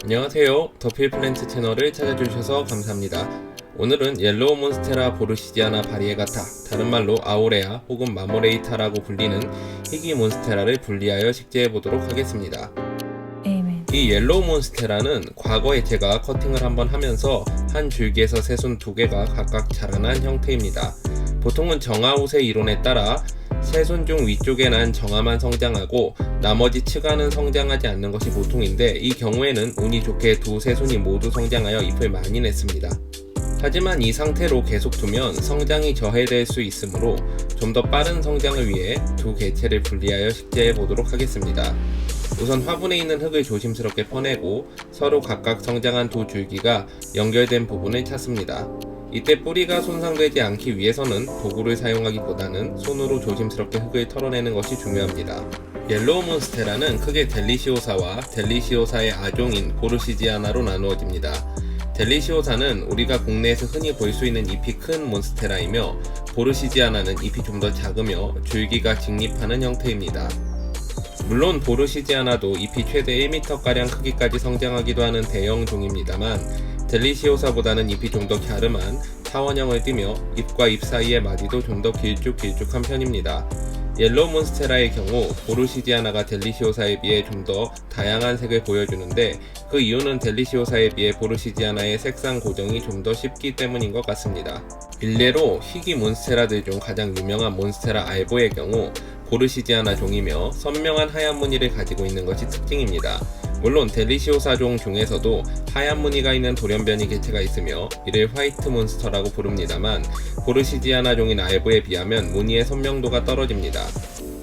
안녕하세요. 더필 플랜트 채널을 찾아주셔서 감사합니다. 오늘은 옐로우 몬스테라 보르시지아나 바리에가타, 다른 말로 아오레아 혹은 마모레이타라고 불리는 희귀 몬스테라를 분리하여 식재해보도록 하겠습니다. 이 옐로우 몬스테라는 과거에 제가 커팅을 한번 하면서 한 줄기에서 새순 2개가 각각 자라난 형태입니다. 보통은 정아웃의 이론에 따라 새순 중 위쪽에 난 정아만 성장하고 나머지 측아는 성장하지 않는 것이 보통인데, 이 경우에는 운이 좋게 두 새순이 모두 성장하여 잎을 많이 냈습니다. 하지만 이 상태로 계속 두면 성장이 저해될 수 있으므로 좀 더 빠른 성장을 위해 두 개체를 분리하여 식재해 보도록 하겠습니다. 우선 화분에 있는 흙을 조심스럽게 퍼내고 서로 각각 성장한 두 줄기가 연결된 부분을 찾습니다. 이때 뿌리가 손상되지 않기 위해서는 도구를 사용하기보다는 손으로 조심스럽게 흙을 털어내는 것이 중요합니다. 옐로우 몬스테라는 크게 델리시오사와 델리시오사의 아종인 보르시지아나로 나누어집니다. 델리시오사는 우리가 국내에서 흔히 볼 수 있는 잎이 큰 몬스테라이며, 보르시지아나는 잎이 좀 더 작으며 줄기가 직립하는 형태입니다. 물론 보르시지아나도 잎이 최대 1m가량 크기까지 성장하기도 하는 대형 종입니다만, 델리시오사보다는 잎이 좀 더 갸름한 타원형을 띠며 잎과 잎 사이의 마디도 좀 더 길쭉길쭉한 편입니다. 옐로우 몬스테라의 경우 보르시지아나가 델리시오사에 비해 좀 더 다양한 색을 보여주는데, 그 이유는 델리시오사에 비해 보르시지아나의 색상 고정이 좀 더 쉽기 때문인 것 같습니다. 일례로 희귀 몬스테라들 중 가장 유명한 몬스테라 알보의 경우 보르시지아나 종이며 선명한 하얀 무늬를 가지고 있는 것이 특징입니다. 물론 델리시오사 종 중에서도 하얀 무늬가 있는 돌연변이 개체가 있으며 이를 화이트 몬스터라고 부릅니다만, 보르시지아나 종인 알보에 비하면 무늬의 선명도가 떨어집니다.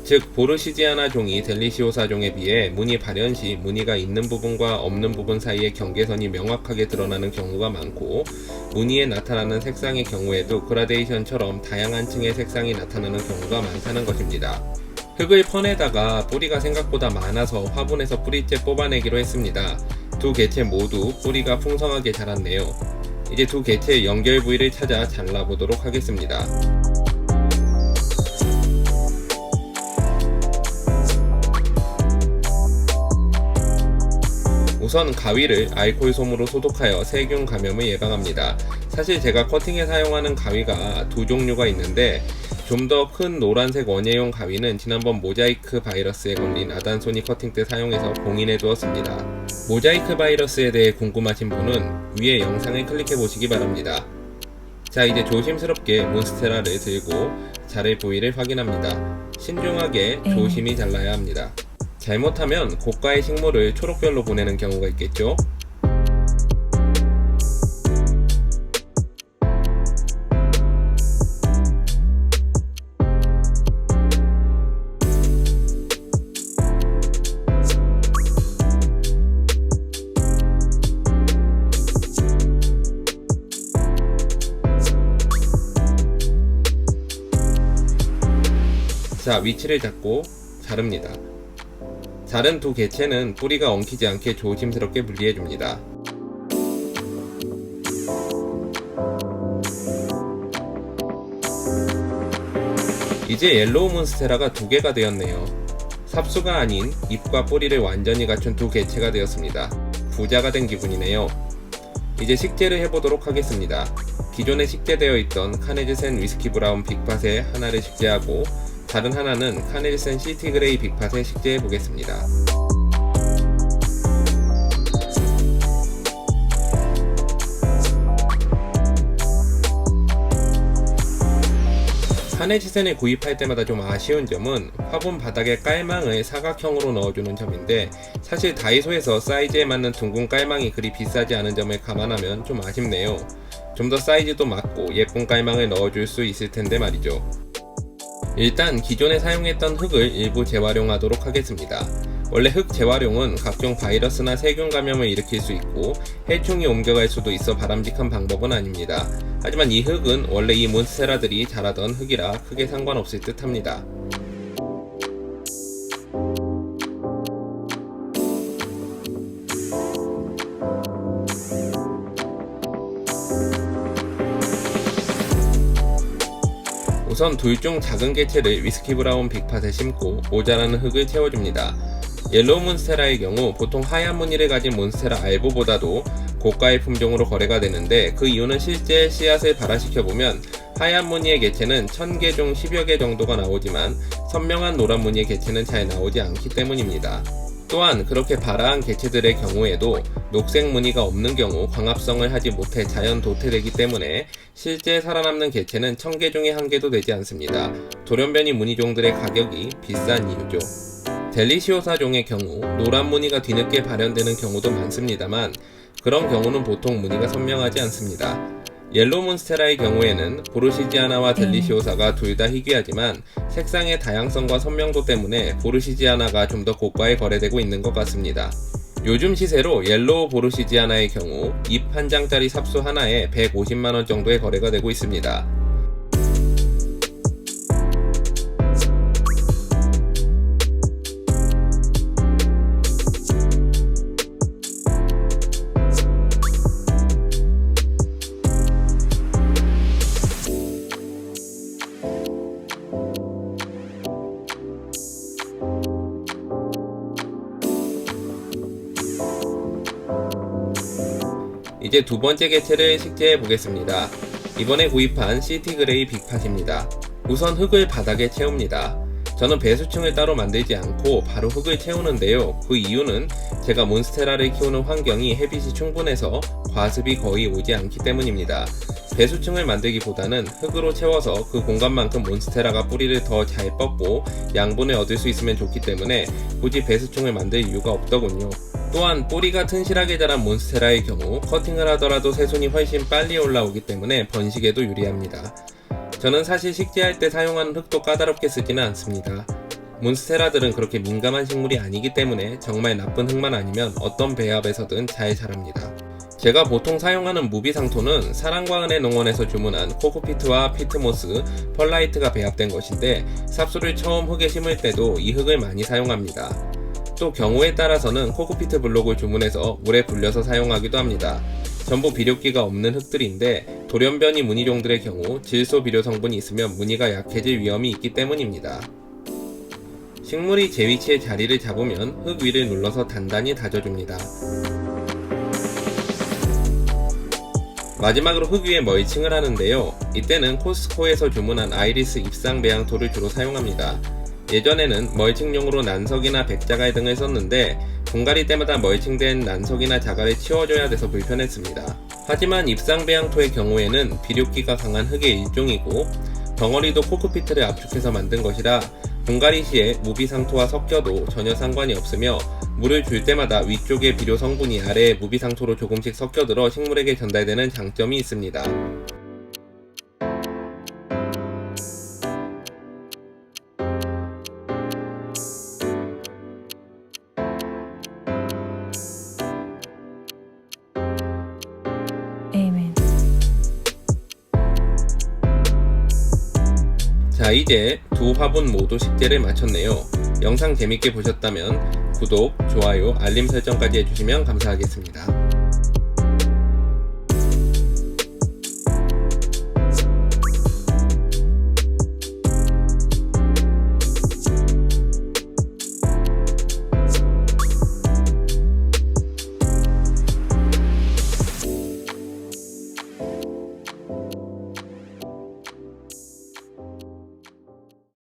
즉 보르시지아나 종이 델리시오사 종에 비해 무늬 발현 시 무늬가 있는 부분과 없는 부분 사이의 경계선이 명확하게 드러나는 경우가 많고, 무늬에 나타나는 색상의 경우에도 그라데이션처럼 다양한 층의 색상이 나타나는 경우가 많다는 것입니다. 흙을 퍼내다가 뿌리가 생각보다 많아서 화분에서 뿌리째 뽑아내기로 했습니다. 두 개체 모두 뿌리가 풍성하게 자랐네요. 이제 두 개체의 연결 부위를 찾아 잘라보도록 하겠습니다. 우선 가위를 알코올 솜으로 소독하여 세균 감염을 예방합니다. 사실 제가 커팅에 사용하는 가위가 두 종류가 있는데, 좀 더 큰 노란색 원예용 가위는 지난번 모자이크 바이러스에 걸린 아단소니 커팅 때 사용해서 봉인해 두었습니다. 모자이크 바이러스에 대해 궁금하신 분은 위에 영상을 클릭해 보시기 바랍니다. 자, 이제 조심스럽게 몬스테라를 들고 자를 부위를 확인합니다. 신중하게 조심히 잘라야 합니다. 잘못하면 고가의 식물을 초록별로 보내는 경우가 있겠죠? 자, 위치를 잡고 자릅니다. 자른 두 개체는 뿌리가 엉키지 않게 조심스럽게 분리해줍니다. 이제 옐로우 몬스테라가 두 개가 되었네요. 삽수가 아닌 잎과 뿌리를 완전히 갖춘 두 개체가 되었습니다. 부자가 된 기분이네요. 이제 식재를 해보도록 하겠습니다. 기존에 식재되어 있던 카네즈센 위스키 브라운 빅팟에 하나를 식재하고, 다른 하나는 카네즈센 시티 그레이 빅팟에 식재해 보겠습니다. 카네즈센을 구입할 때마다 좀 아쉬운 점은 화분 바닥에 깔망을 사각형으로 넣어주는 점인데, 사실 다이소에서 사이즈에 맞는 둥근 깔망이 그리 비싸지 않은 점을 감안하면 좀 아쉽네요. 좀 더 사이즈도 맞고 예쁜 깔망을 넣어줄 수 있을 텐데 말이죠. 일단 기존에 사용했던 흙을 일부 재활용하도록 하겠습니다. 원래 흙 재활용은 각종 바이러스나 세균 감염을 일으킬 수 있고 해충이 옮겨갈 수도 있어 바람직한 방법은 아닙니다. 하지만 이 흙은 원래 이 몬스테라들이 자라던 흙이라 크게 상관없을 듯 합니다. 우선 둘 중 작은 개체를 위스키 브라운 빅팟에 심고 모자라는 흙을 채워줍니다. 옐로우 몬스테라의 경우 보통 하얀 무늬를 가진 몬스테라 알보보다도 고가의 품종으로 거래가 되는데, 그 이유는 실제 씨앗을 발화시켜보면 하얀 무늬의 개체는 1000개 중 10여 개 정도가 나오지만 선명한 노란 무늬의 개체는 잘 나오지 않기 때문입니다. 또한 그렇게 발화한 개체들의 경우에도 녹색 무늬가 없는 경우 광합성을 하지 못해 자연 도태되기 때문에 실제 살아남는 개체는 1000개 중에 1개도 되지 않습니다. 돌연변이 무늬종들의 가격이 비싼 이유죠. 델리시오사종의 경우 노란 무늬가 뒤늦게 발현되는 경우도 많습니다만, 그런 경우는 보통 무늬가 선명하지 않습니다. 옐로우 몬스테라의 경우에는 보르시지아나와 델리시오사가 둘 다 희귀하지만 색상의 다양성과 선명도 때문에 보르시지아나가 좀 더 고가에 거래되고 있는 것 같습니다. 요즘 시세로 옐로우 보르시지아나의 경우 잎 한 장짜리 삽수 하나에 150만원 정도에 거래가 되고 있습니다. 이제 두 번째 개체를 식재해 보겠습니다. 이번에 구입한 시티그레이 빅팟입니다. 우선 흙을 바닥에 채웁니다. 저는 배수층을 따로 만들지 않고 바로 흙을 채우는데요. 그 이유는 제가 몬스테라를 키우는 환경이 햇빛이 충분해서 과습이 거의 오지 않기 때문입니다. 배수층을 만들기보다는 흙으로 채워서 그 공간만큼 몬스테라가 뿌리를 더 잘 뻗고 양분을 얻을 수 있으면 좋기 때문에 굳이 배수층을 만들 이유가 없더군요. 또한 뿌리가 튼실하게 자란 몬스테라의 경우 커팅을 하더라도 새순이 훨씬 빨리 올라오기 때문에 번식에도 유리합니다. 저는 사실 식재할 때 사용하는 흙도 까다롭게 쓰지는 않습니다. 몬스테라들은 그렇게 민감한 식물이 아니기 때문에 정말 나쁜 흙만 아니면 어떤 배합에서든 잘 자랍니다. 제가 보통 사용하는 무비상토는 사랑과 은혜 농원에서 주문한 코코피트와 피트모스, 펄라이트가 배합된 것인데, 삽수를 처음 흙에 심을 때도 이 흙을 많이 사용합니다. 또 경우에 따라서는 코코피트 블록을 주문해서 물에 불려서 사용하기도 합니다. 전부 비료기가 없는 흙들인데 돌연변이 무늬종들의 경우 질소 비료 성분이 있으면 무늬가 약해질 위험이 있기 때문입니다. 식물이 제 위치에 자리를 잡으면 흙 위를 눌러서 단단히 다져줍니다. 마지막으로 흙 위에 멀칭을 하는데요. 이때는 코스코에서 주문한 아이리스 잎상 배양토를 주로 사용합니다. 예전에는 멀칭용으로 난석이나 백자갈 등을 썼는데 분갈이 때마다 멀칭된 난석이나 자갈을 치워줘야 돼서 불편했습니다. 하지만 잎상배양토의 경우에는 비료기가 강한 흙의 일종이고 덩어리도 코코피트를 압축해서 만든 것이라 분갈이 시에 무비상토와 섞여도 전혀 상관이 없으며, 물을 줄 때마다 위쪽의 비료 성분이 아래의 무비상토로 조금씩 섞여들어 식물에게 전달되는 장점이 있습니다. 자, 이제 두 화분 모두 식재를 마쳤네요. 영상 재밌게 보셨다면 구독, 좋아요, 알림 설정까지 해주시면 감사하겠습니다.